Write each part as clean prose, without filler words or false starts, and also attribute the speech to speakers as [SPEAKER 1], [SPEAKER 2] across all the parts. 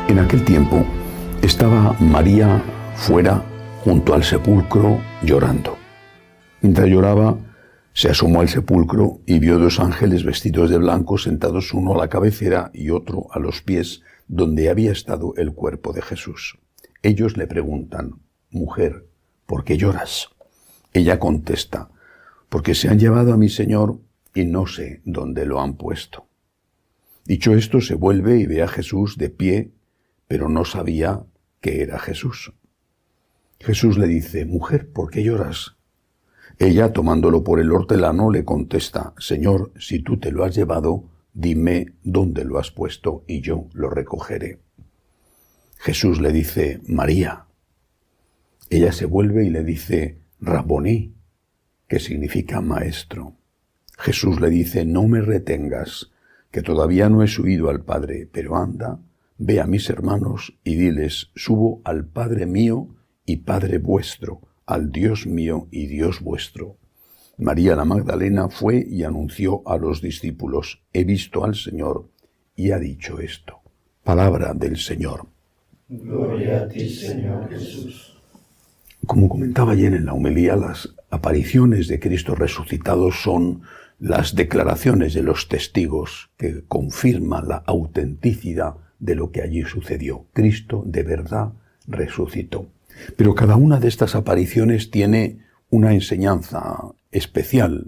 [SPEAKER 1] En aquel tiempo estaba María fuera junto al sepulcro llorando. Mientras lloraba, se asomó al sepulcro y vio dos ángeles vestidos de blanco sentados, uno a la cabecera y otro a los pies, donde había estado el cuerpo de Jesús. Ellos le preguntan: «Mujer, ¿por qué lloras?». Ella contesta: «Porque se han llevado a mi Señor y no sé dónde lo han puesto». Dicho esto, se vuelve y ve a Jesús de pie, pero no sabía que era Jesús. Jesús le dice: «Mujer, ¿por qué lloras?». Ella, tomándolo por el hortelano, le contesta: «Señor, si tú te lo has llevado, dime dónde lo has puesto y yo lo recogeré». Jesús le dice: «María». Ella se vuelve y le dice: «Raboní», que significa maestro. Jesús le dice: «No me retengas, que todavía no he subido al Padre, pero anda, ve a mis hermanos y diles: subo al Padre mío y Padre vuestro, al Dios mío y Dios vuestro». María la Magdalena fue y anunció a los discípulos: «He visto al Señor», y ha dicho esto. Palabra del Señor.
[SPEAKER 2] Gloria a ti, Señor Jesús.
[SPEAKER 1] Como comentaba ayer en la homilía, las apariciones de Cristo resucitado son las declaraciones de los testigos que confirman la autenticidad de lo que allí sucedió. Cristo de verdad resucitó. Pero cada una de estas apariciones tiene una enseñanza especial,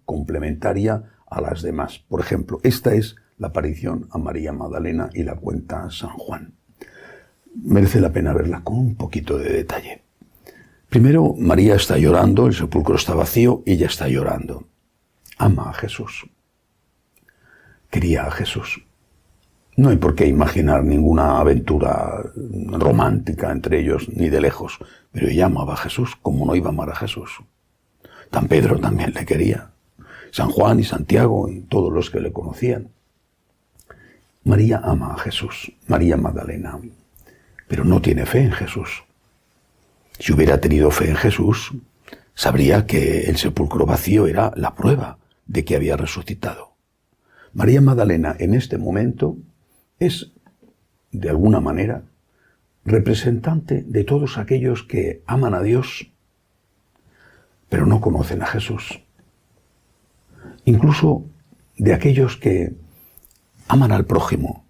[SPEAKER 1] complementaria a las demás. Por ejemplo, esta es la aparición a María Magdalena y la cuenta San Juan. Merece la pena verla con un poquito de detalle. Primero, María está llorando, el sepulcro está vacío, ella está llorando. Ama a Jesús. Quería a Jesús. No hay por qué imaginar ninguna aventura romántica entre ellos, ni de lejos, pero ella amaba a Jesús, como no iba a amar a Jesús. San Pedro también le quería, San Juan y Santiago y todos los que le conocían. María ama a Jesús, María Magdalena, pero no tiene fe en Jesús. Si hubiera tenido fe en Jesús, sabría que el sepulcro vacío era la prueba de que había resucitado. María Magdalena en este momento es, de alguna manera, representante de todos aquellos que aman a Dios, pero no conocen a Jesús. Incluso de aquellos que aman al prójimo,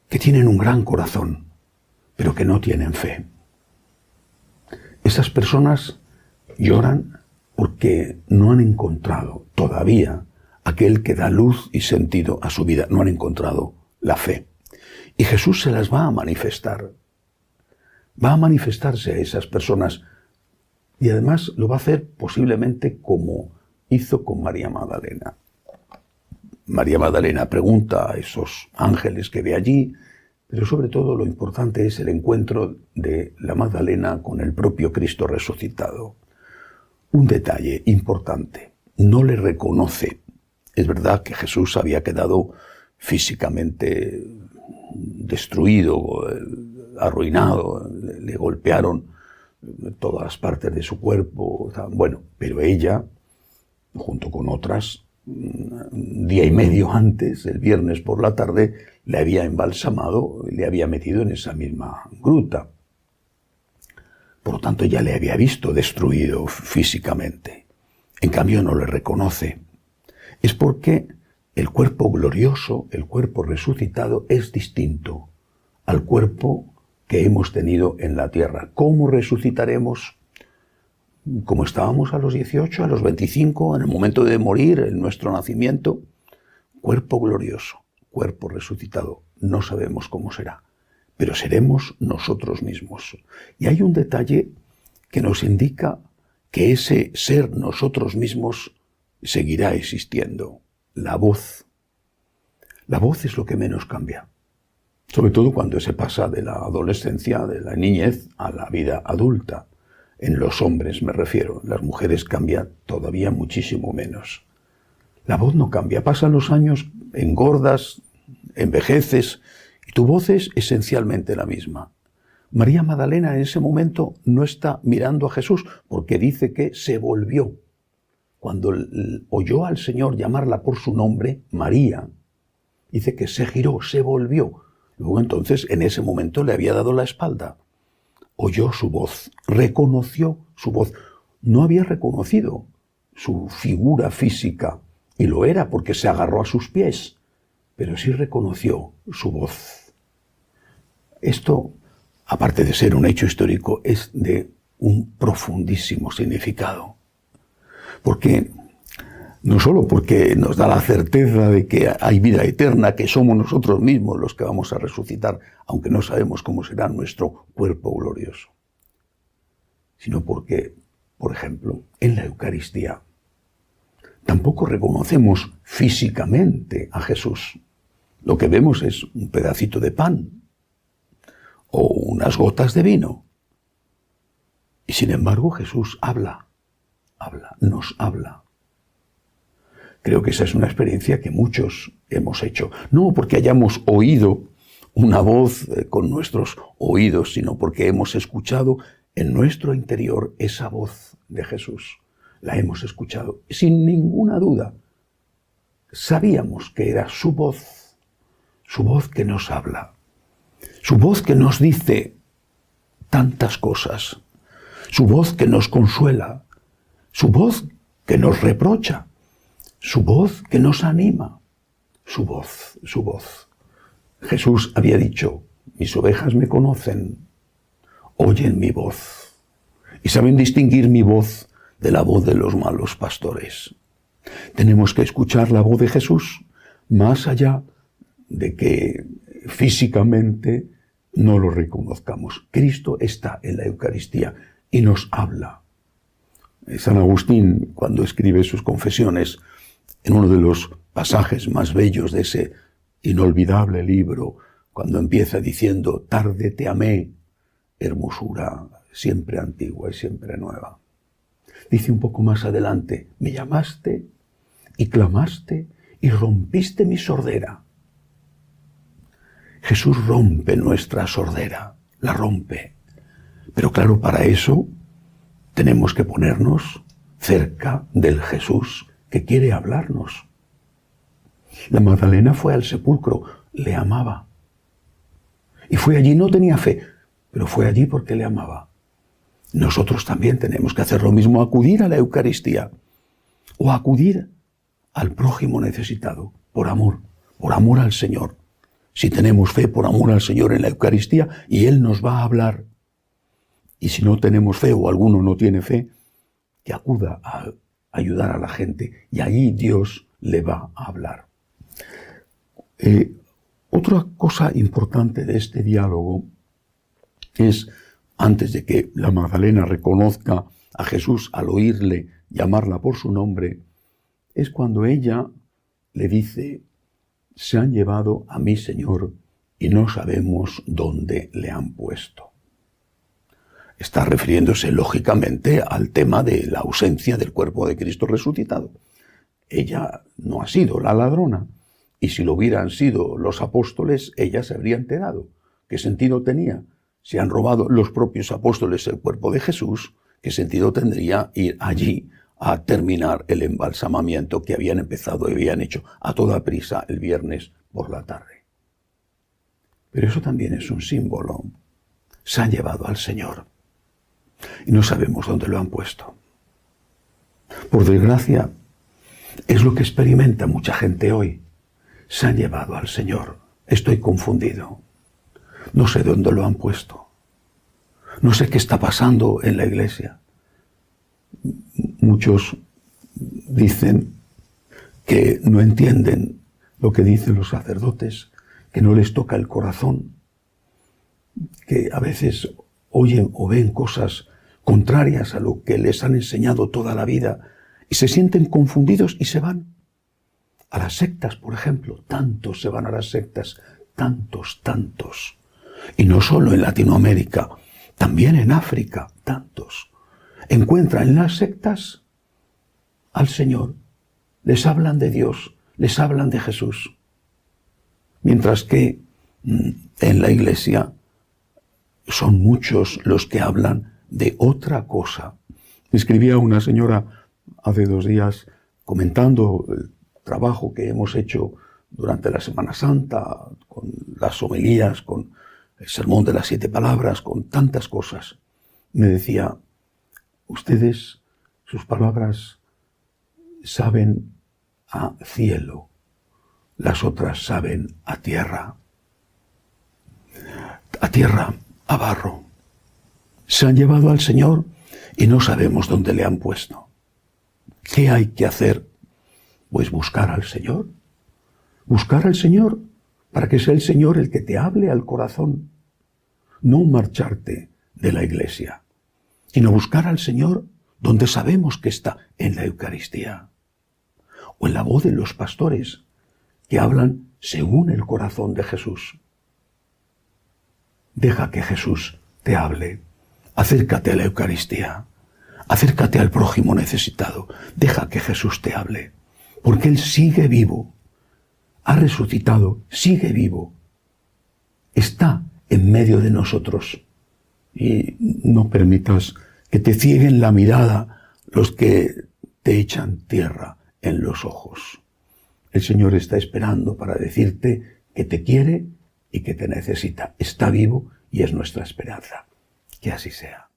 [SPEAKER 1] que tienen un gran corazón, pero que no tienen fe. Esas personas lloran porque no han encontrado todavía aquel que da luz y sentido a su vida. No han encontrado la fe. Y Jesús se las va a manifestar. Va a manifestarse a esas personas y además lo va a hacer posiblemente como hizo con María Magdalena. María Magdalena pregunta a esos ángeles que ve allí, pero sobre todo lo importante es el encuentro de la Magdalena con el propio Cristo resucitado. Un detalle importante: no le reconoce. Es verdad que Jesús había quedado físicamente destruido, arruinado, le golpearon todas las partes de su cuerpo, bueno, pero ella, junto con otras, un día y medio antes, el viernes por la tarde, le había embalsamado y le había metido en esa misma gruta. Por lo tanto, ya le había visto destruido físicamente. En cambio, no le reconoce. Es porque el cuerpo glorioso, el cuerpo resucitado, es distinto al cuerpo que hemos tenido en la tierra. ¿Cómo resucitaremos? Como estábamos a los 18, a los 25, en el momento de morir, en nuestro nacimiento. Cuerpo glorioso, cuerpo resucitado. No sabemos cómo será, pero seremos nosotros mismos. Y hay un detalle que nos indica que ese ser nosotros mismos seguirá existiendo: la voz. La voz es lo que menos cambia, sobre todo cuando se pasa de la adolescencia, de la niñez, a la vida adulta. En los hombres me refiero, las mujeres cambian todavía muchísimo menos. La voz no cambia, pasan los años, engordas, envejeces, y tu voz es esencialmente la misma. María Magdalena en ese momento no está mirando a Jesús, porque dice que se volvió. Cuando oyó al Señor llamarla por su nombre, María, dice que se giró, se volvió. Luego entonces, en ese momento, le había dado la espalda. Oyó su voz, reconoció su voz. No había reconocido su figura física, y lo era porque se agarró a sus pies, pero sí reconoció su voz. Esto, aparte de ser un hecho histórico, es de un profundísimo significado. Porque no solo porque nos da la certeza de que hay vida eterna, que somos nosotros mismos los que vamos a resucitar, aunque no sabemos cómo será nuestro cuerpo glorioso, sino porque, por ejemplo, en la Eucaristía tampoco reconocemos físicamente a Jesús. Lo que vemos es un pedacito de pan o unas gotas de vino. Y sin embargo Jesús nos habla. Creo que esa es una experiencia que muchos hemos hecho. No porque hayamos oído una voz con nuestros oídos, sino porque hemos escuchado en nuestro interior esa voz de Jesús. La hemos escuchado sin ninguna duda. Sabíamos que era su voz que nos habla, su voz que nos dice tantas cosas, su voz que nos consuela, su voz que nos reprocha, su voz que nos anima, su voz. Jesús había dicho, mis ovejas me conocen, oyen mi voz y saben distinguir mi voz de la voz de los malos pastores. Tenemos que escuchar la voz de Jesús más allá de que físicamente no lo reconozcamos. Cristo está en la Eucaristía y nos habla. San Agustín, cuando escribe sus confesiones, en uno de los pasajes más bellos de ese inolvidable libro, cuando empieza diciendo, tarde te amé, hermosura siempre antigua y siempre nueva. Dice un poco más adelante, me llamaste y clamaste y rompiste mi sordera. Jesús rompe nuestra sordera, la rompe. Pero claro, para eso tenemos que ponernos cerca del Jesús que quiere hablarnos. La Magdalena fue al sepulcro, le amaba. Y fue allí, no tenía fe, pero fue allí porque le amaba. Nosotros también tenemos que hacer lo mismo, acudir a la Eucaristía o acudir al prójimo necesitado, por amor al Señor. Si tenemos fe, por amor al Señor en la Eucaristía, y Él nos va a hablar. Y si no tenemos fe o alguno no tiene fe, que acuda a ayudar a la gente y allí Dios le va a hablar. Otra cosa importante de este diálogo es, antes de que la Magdalena reconozca a Jesús al oírle llamarla por su nombre, es cuando ella le dice, se han llevado a mi Señor y no sabemos dónde le han puesto. Está refiriéndose lógicamente al tema de la ausencia del cuerpo de Cristo resucitado. Ella no ha sido la ladrona, y si lo hubieran sido los apóstoles, ella se habría enterado. ¿Qué sentido tenía? Si han robado los propios apóstoles el cuerpo de Jesús, ¿qué sentido tendría ir allí a terminar el embalsamamiento que habían empezado y habían hecho a toda prisa el viernes por la tarde? Pero eso también es un símbolo. Se han llevado al Señor y no sabemos dónde lo han puesto. Por desgracia, es lo que experimenta mucha gente hoy. Se han llevado al Señor. Estoy confundido. No sé dónde lo han puesto. No sé qué está pasando en la iglesia. Muchos dicen que no entienden lo que dicen los sacerdotes, que no les toca el corazón, que a veces oyen o ven cosas contrarias a lo que les han enseñado toda la vida y se sienten confundidos y se van a las sectas, por ejemplo. Tantos se van a las sectas, tantos. Y no solo en Latinoamérica, también en África, tantos. Encuentran en las sectas al Señor, les hablan de Dios, les hablan de Jesús. Mientras que en la iglesia son muchos los que hablan de otra cosa. Escribía una señora hace 2 días comentando el trabajo que hemos hecho durante la Semana Santa, con las homilías, con el sermón de las 7 palabras, con tantas cosas. Me decía, ustedes, sus palabras saben a cielo, las otras saben a tierra, a barro. Se han llevado al Señor y no sabemos dónde le han puesto. ¿Qué hay que hacer? Pues buscar al Señor. Buscar al Señor para que sea el Señor el que te hable al corazón. No marcharte de la iglesia, sino buscar al Señor donde sabemos que está, en la Eucaristía. O en la voz de los pastores que hablan según el corazón de Jesús. Deja que Jesús te hable. Acércate a la Eucaristía. Acércate al prójimo necesitado. Deja que Jesús te hable. Porque Él sigue vivo. Ha resucitado, sigue vivo. Está en medio de nosotros. Y no permitas que te cieguen la mirada los que te echan tierra en los ojos. El Señor está esperando para decirte que te quiere y que te necesita. Está vivo y es nuestra esperanza. Que así sea.